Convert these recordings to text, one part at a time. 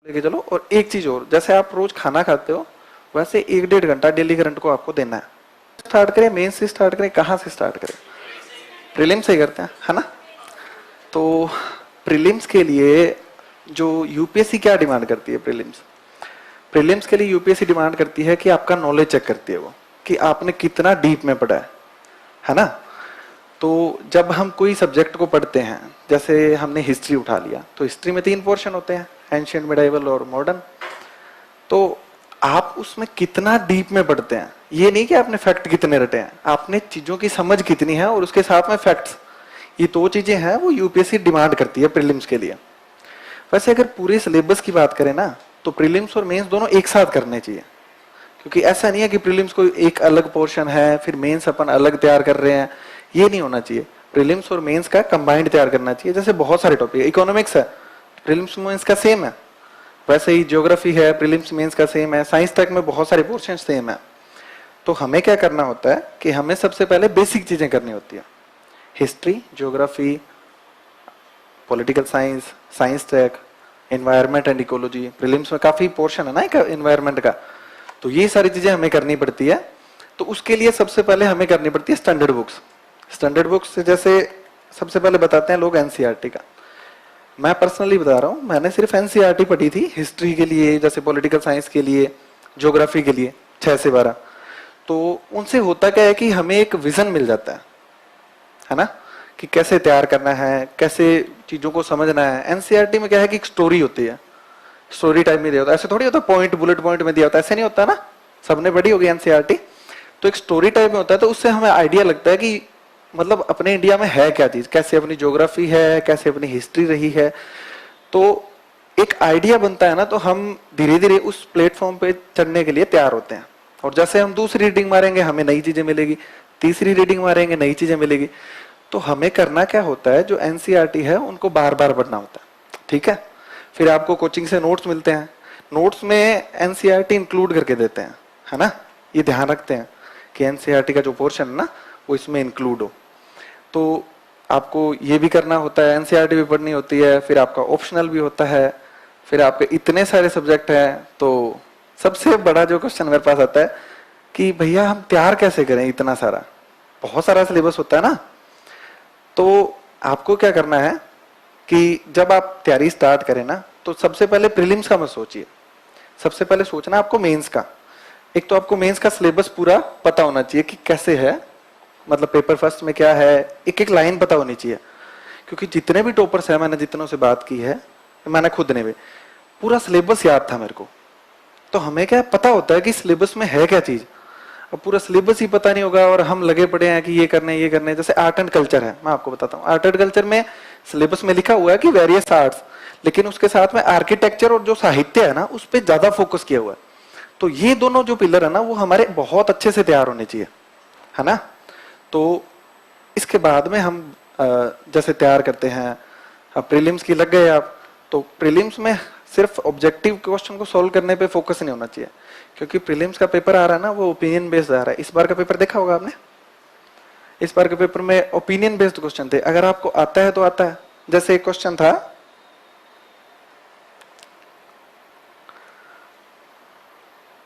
लेके चलो। और एक चीज और, जैसे आप रोज खाना खाते हो वैसे 1-1.5 घंटा डेली करंट को आपको देना है। स्टार्ट करें मेन से, स्टार्ट करें कहाँ से स्टार्ट करें? प्रीलिम्स से ही करते हैं, है ना? तो प्रीलिम्स के लिए जो यूपीएससी क्या डिमांड करती है, प्रीलिम्स प्रीलिम्स के लिए यूपीएससी डिमांड करती है कि आपका नॉलेज चेक करती है वो, कि आपने कितना डीप में पढ़ा है ना? तो जब हम कोई सब्जेक्ट को पढ़ते हैं, जैसे हमने हिस्ट्री उठा लिया, तो हिस्ट्री में 3 पोर्शन होते हैं, एंशिएंट, मिडाइवल और मॉडर्न। तो आप उसमें कितना डीप में पढ़ते हैं, ये नहीं कि आपने फैक्ट कितने रटे हैं, आपने चीजों की समझ कितनी है और उसके साथ में फैक्ट्स, ये 2 चीजें हैं वो यूपीएससी डिमांड करती है प्रीलिम्स के लिए। वैसे अगर पूरे सिलेबस की बात करें ना, तो प्रीलिम्स और मेंस दोनों एक साथ करने चाहिए, क्योंकि ऐसा नहीं है कि प्रीलिम्स को एक अलग पोर्शन है फिर मेंस अपन अलग तैयार कर रहे हैं, ये नहीं होना चाहिए। प्रीलिम्स और मेंस का कंबाइंड तैयार करना चाहिए। जैसे बहुत सारे टॉपिक, इकोनॉमिक्स है, प्रीलिम्स मेंस का सेम है, वैसे ही ज्योग्राफी है, प्रीलिम्स मेंस का सेम है, साइंस टेक में बहुत सारे पोर्शन सेम है। तो हमें क्या करना होता है कि हमें सबसे पहले बेसिक चीजें करनी होती है, history, geography, political science, science tech, environment and ecology, prelims में काफी पोर्शन है ना एनवायरमेंट का, तो ये सारी चीजें हमें करनी पड़ती है। तो उसके लिए सबसे पहले हमें करनी पड़ती है स्टैंडर्ड बुक्स। स्टैंडर्ड बुक्स जैसे सबसे पहले बताते हैं लोग एनसीईआरटी का। मैं पर्सनली बता रहा हूं, मैंने सिर्फ एनसीईआरटी पढ़ी थी हिस्ट्री के लिए, जैसे पॉलिटिकल साइंस के लिए, ज्योग्राफी के लिए 6 से 12। तो उनसे होता क्या है कि हमें एक विजन मिल जाता है ना, कि कैसे तैयार करना है, कैसे चीजों को समझना है। एनसीईआरटी में क्या है कि एक स्टोरी होती है, स्टोरी टाइप में दिया होता है, ऐसे थोड़ी होता पॉइंट बुलेट पॉइंट में दिया होता है, ऐसे नहीं होता ना, सबने पढ़ी होगी एनसीईआरटी। तो एक स्टोरी टाइप में होता है, तो उससे हमें आइडिया लगता है कि मतलब अपने इंडिया में है क्या चीज, कैसे अपनी ज्योग्राफी है, कैसे अपनी हिस्ट्री रही है। तो एक आइडिया बनता है ना, तो हम धीरे धीरे उस प्लेटफॉर्म पे चढ़ने के लिए तैयार होते हैं। और जैसे हम दूसरी रीडिंग मारेंगे हमें नई चीजें मिलेगी, तीसरी रीडिंग मारेंगे नई चीजें मिलेगी। तो हमें करना क्या होता है, जो एनसीईआरटी है उनको बार बार पढ़ना होता है, ठीक है? फिर आपको कोचिंग से नोट्स मिलते हैं, नोट्स में एनसीईआरटी इंक्लूड करके देते हैं, है ना? ये ध्यान रखते हैं कि एनसीईआरटी का जो पोर्शन है ना वो इसमें इंक्लूड हो। तो आपको ये भी करना होता है, एनसीईआरटी भी पढ़नी होती है, फिर आपका ऑप्शनल भी होता है, फिर आपके इतने सारे सब्जेक्ट हैं। तो सबसे बड़ा जो क्वेश्चन मेरे पास आता है कि भैया हम तैयार कैसे करें, इतना सारा, बहुत सारा सिलेबस होता है ना। तो आपको क्या करना है कि जब आप तैयारी स्टार्ट करें ना, तो सबसे पहले प्रीलिम्स का मत सोचिए, सबसे पहले सोचना आपको मेंस का। एक तो आपको मेंस का सिलेबस पूरा पता होना चाहिए कि कैसे है, मतलब पेपर फर्स्ट में क्या है, एक एक लाइन पता होनी चाहिए। क्योंकि जितने भी टॉपर्स हैं, मैंने जितनों से बात की है, मैंने खुद ने भी पूरा सिलेबस याद था मेरे को। तो हमें क्या पता होता है कि सिलेबस में है क्या चीज। अब पूरा सिलेबस ही पता नहीं होगा और हम लगे पड़े हैं कि ये करने ये करने। जैसे आर्ट एंड कल्चर है, मैं आपको बताता हूँ, आर्ट एंड कल्चर में सिलेबस में लिखा हुआ है कि वेरियस आर्ट्स, लेकिन उसके साथ में आर्किटेक्चर और जो साहित्य है ना उस पर ज्यादा फोकस किया हुआ है। तो ये दोनों जो पिलर है ना वो हमारे बहुत अच्छे से तैयार होने चाहिए, है ना? तो इसके बाद में हम जैसे तैयार करते हैं, अब प्रीलिम्स की लग गए आप, तो प्रीलिम्स में सिर्फ ऑब्जेक्टिव क्वेश्चन को सॉल्व करने पे फोकस नहीं होना चाहिए, क्योंकि प्रीलिम्स का पेपर आ रहा है ना वो ओपिनियन बेस्ड आ रहा है। इस बार का पेपर देखा होगा आपने, इस बार के पेपर में ओपिनियन बेस्ड क्वेश्चन थे। अगर आपको आता है तो आता है। जैसे एक क्वेश्चन था,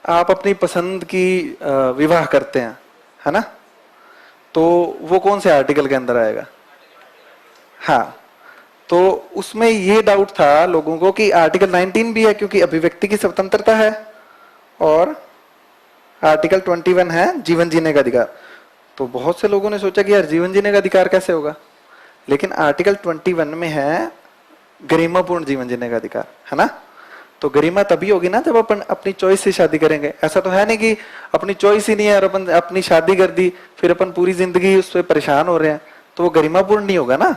आप अपनी पसंद की विवाह करते हैं, है ना? तो वो कौन से आर्टिकल के अंदर आएगा? हाँ, तो उसमें ये डाउट था लोगों को कि आर्टिकल 19 भी है, क्योंकि अभिव्यक्ति की स्वतंत्रता है, और आर्टिकल 21 है जीवन जीने का अधिकार। तो बहुत से लोगों ने सोचा कि यार जीवन जीने का अधिकार कैसे होगा, लेकिन आर्टिकल 21 में है गरिमापूर्ण जीवन जीने का अधिकार, है ना? तो गरिमा तभी होगी ना जब अपन अपनी चॉइस से शादी करेंगे। ऐसा तो है नहीं कि अपनी चॉइस ही नहीं है और अपन अपनी शादी कर दी, फिर अपन पूरी जिंदगी उससे परेशान हो रहे हैं, तो वो गरिमापूर्ण नहीं होगा ना।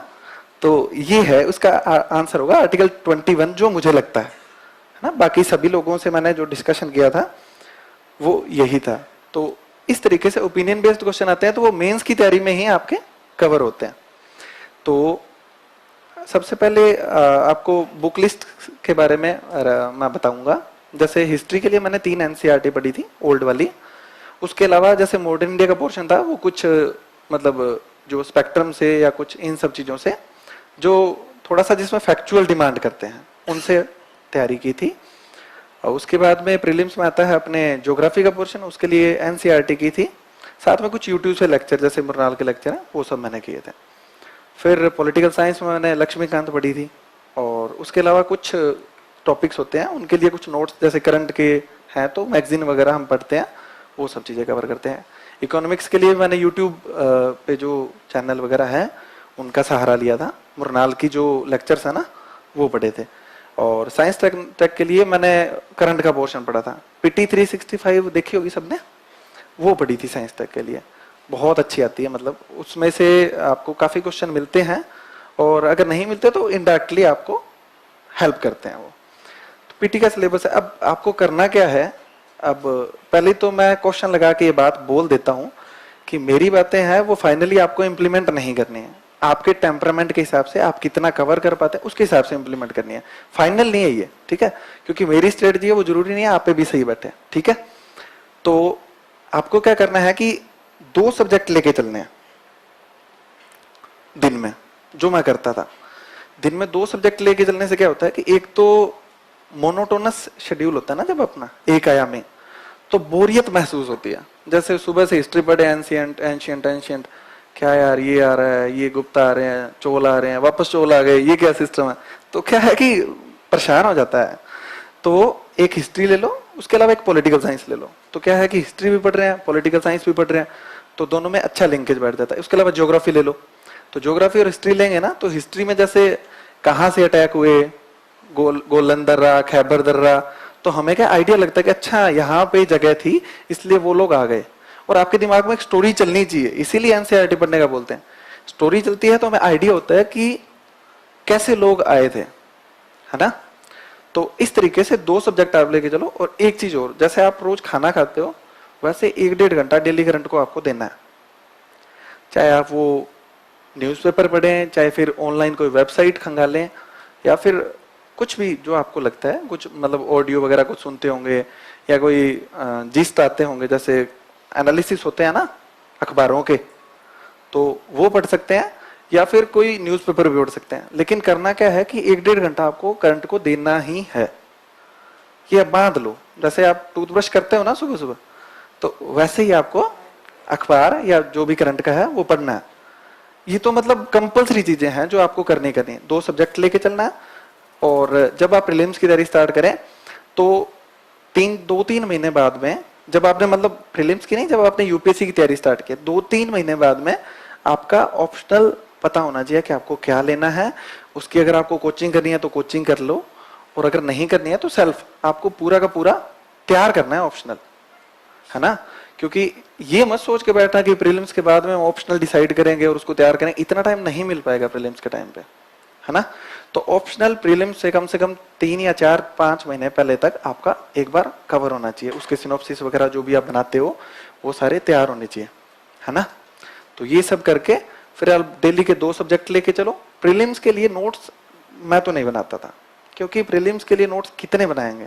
तो ये है उसका आंसर होगा आर्टिकल 21, जो मुझे लगता है ना। बाकी सभी लोगों से मैंने जो डिस्कशन किया था वो यही था। तो इस तरीके से ओपिनियन बेस्ड क्वेश्चन आते हैं, तो वो मेंस की तैयारी में ही आपके कवर होते हैं। तो सबसे पहले आपको बुक लिस्ट के बारे में मैं बताऊंगा। जैसे हिस्ट्री के लिए मैंने 3 एनसीईआरटी पढ़ी थी, ओल्ड वाली। उसके अलावा जैसे मॉडर्न इंडिया का पोर्शन था वो कुछ मतलब जो स्पेक्ट्रम से या कुछ इन सब चीजों से जो थोड़ा सा जिसमें फैक्चुअल डिमांड करते हैं उनसे तैयारी की थी। और उसके बाद में प्रीलिम्स में आता है अपने ज्योग्राफी का पोर्शन, उसके लिए एनसीईआरटी की थी, साथ में कुछ यूट्यूब से लेक्चर जैसे मृणाल के लेक्चर हैं वो सब मैंने किए थे। फिर पॉलिटिकल साइंस में मैंने लक्ष्मीकांत पढ़ी थी, और उसके अलावा कुछ टॉपिक्स होते हैं उनके लिए कुछ नोट्स जैसे करंट के हैं तो मैगजीन वगैरह हम पढ़ते हैं, वो सब चीज़ें कवर करते हैं। इकोनॉमिक्स के लिए मैंने यूट्यूब पे जो चैनल वगैरह है उनका सहारा लिया था, मृणाल की जो लेक्चर्स है ना वो पढ़े थे। और साइंस टेक के लिए मैंने करंट का पोर्शन पढ़ा था। पीटी 365 देखी होगी सबने, वो पढ़ी थी साइंस टेक के लिए, बहुत अच्छी आती है, मतलब उसमें से आपको काफी क्वेश्चन मिलते हैं, और अगर नहीं मिलते तो इनडायरेक्टली आपको हेल्प करते हैं वो। तो पीटी का सिलेबस है। अब आपको करना क्या है, अब पहले तो मैं क्वेश्चन लगा के ये बात बोल देता हूं कि मेरी बातें हैं वो फाइनली आपको इम्प्लीमेंट नहीं करनी है, आपके टेम्परामेंट के हिसाब से आप कितना कवर कर पाते हैं उसके हिसाब से इम्प्लीमेंट करनी है, फाइनल नहीं है ये, ठीक है। क्योंकि मेरी स्ट्रेटजी है वो जरूरी नहीं है आप पे भी सही बैठे, ठीक है। तो आपको क्या करना है कि 2 सब्जेक्ट लेके चलने हैं दिन में, जो मैं करता था। दिन में 2 सब्जेक्ट लेके चलने से क्या होता है कि एक तो मोनोटोनस शेड्यूल होता है ना जब अपना एक आयामी, तो बोरियत महसूस होती है। जैसे सुबह से हिस्ट्री पढ़े, एंशियंट एंशियंट एंशियंट, क्या यार ये आ रहा है, ये गुप्ता आ रहे हैं, चोल आ रहे हैं, वापस चोल आ गए, ये क्या सिस्टम है, तो क्या है कि परेशान हो जाता है। तो एक हिस्ट्री ले लो, उसके अलावा एक पॉलिटिकल साइंस ले लो, तो क्या है कि हिस्ट्री भी पढ़ रहे हैं, पॉलिटिकल साइंस भी पढ़ रहे हैं, तो दोनों में अच्छा लिंकेज बैठ जाता है। उसके अलावा ज्योग्राफी ले लो, तो ज्योग्राफी और हिस्ट्री लेंगे ना, तो हिस्ट्री में जैसे कहाँ से अटैक हुए, गोलन दर्रा, खैबर दर्रा, तो हमें क्या आइडिया लगता है कि अच्छा यहाँ पे जगह थी इसलिए वो लोग आ गए, और आपके दिमाग में एक स्टोरी चलनी चाहिए, इसीलिए एनसीईआरटी पढ़ने का बोलते हैं। स्टोरी चलती है तो हमें आइडिया होता है कि कैसे लोग आए थे, है ना। तो इस तरीके से 2 सब्जेक्ट आप लेके चलो। और एक चीज और, जैसे आप रोज खाना खाते हो वैसे 1-1.5 घंटा डेली करंट को आपको देना है, चाहे आप वो न्यूज़पेपर पढ़ें, चाहे फिर ऑनलाइन कोई वेबसाइट खंगालें, या फिर कुछ भी जो आपको लगता है, कुछ मतलब ऑडियो वगैरह कुछ सुनते होंगे, या कोई जिस्ट आते होंगे, जैसे एनालिसिस होते हैं ना अखबारों के, तो वो पढ़ सकते हैं, या फिर कोई न्यूज़पेपर भी पढ़ सकते हैं। लेकिन करना क्या है कि 1-1.5 घंटा आपको करंट को देना ही है। ये बांध लो, जैसे आप टूथब्रश करते हो ना सुबह सुबह, तो वैसे ही आपको अखबार या जो भी करंट का है वो पढ़ना है। ये तो मतलब कंपल्सरी चीजें हैं जो आपको करनी है। 2 सब्जेक्ट लेके चलना है, और जब आप प्रीलिम्स की तैयारी स्टार्ट करें तो 2-3 महीने बाद में, जब आपने मतलब प्रीलिम्स की नहीं, जब आपने यूपीएससी की तैयारी स्टार्ट की, 2-3 महीने बाद में आपका ऑप्शनल पता होना चाहिए कि आपको क्या लेना है। उसकी अगर आपको कोचिंग करनी है तो कोचिंग कर लो, और अगर नहीं करनी है तो सेल्फ आपको पूरा का पूरा तैयार करना है ऑप्शनल, है ना। क्योंकि ये मत सोच के बैठना कि प्रीलिम्स के बाद में ऑप्शनल डिसाइड करेंगे और उसको तैयार करेंगे, इतना टाइम नहीं मिल पाएगा प्रीलिम्स के टाइम पे, है ना। तो ऑप्शनल प्रीलिम्स से कम 3 या 4-5 महीने पहले तक आपका एक बार कवर होना चाहिए, उसके सिनॉप्सिस वगैरह जो भी आप बनाते हो वो सारे तैयार होने चाहिए, है ना। तो ये सब करके फिर आप डेली के 2 सब्जेक्ट लेके चलो। प्रीलिम्स के लिए नोट्स मैं तो नहीं बनाता था, क्योंकि प्रीलिम्स के लिए नोट्स कितने बनाएंगे,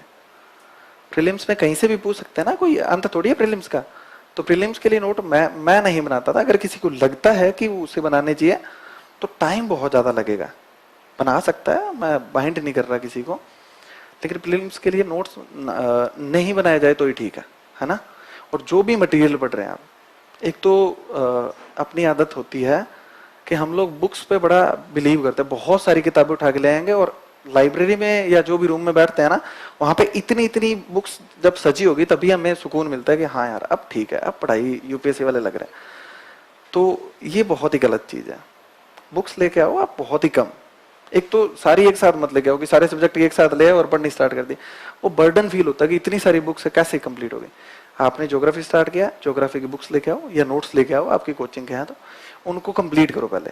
प्रीलिम्स में कहीं से भी पूछ सकते हैं ना, कोई अंत थोड़ी है प्रीलिम्स का। तो प्रीलिम्स के लिए नोट मैं नहीं बनाता था। अगर किसी को लगता है कि उसे बनाने चाहिए तो टाइम बहुत ज्यादा लगेगा, बना सकता है, मैं बाइंड नहीं कर रहा किसी को, लेकिन प्रीलिम्स के लिए नोट्स नहीं बनाया जाए तो ही ठीक है ना। और जो भी मटेरियल पढ़ रहे हैं आप, एक तो अपनी आदत होती है कि हम लोग बुक्स पे बड़ा बिलीव करते हैं, बहुत सारी किताबें उठा के ले आएंगे, और लाइब्रेरी में या जो भी रूम में बैठते हैं ना, वहां पे इतनी इतनी बुक्स जब सजी होगी तभी हमें सुकून मिलता है कि हाँ यार अब ठीक है, अब पढ़ाई यूपीएससी वाले लग रहे हैं। तो ये बहुत ही गलत चीज है। बुक्स लेके आओ आप बहुत ही कम, एक तो सारी एक साथ मत लेके आओ कि सारे सब्जेक्ट एक साथ ले और पढ़नी स्टार्ट कर दी, वो बर्डन फील होता है कि इतनी सारी बुक्स कैसे कंप्लीट होगी। आपने ज्योग्राफी स्टार्ट किया, ज्योग्राफी की बुक्स लेके आओ या नोट्स लेके आओ आपकी कोचिंग के हैं तो उनको कंप्लीट करो पहले।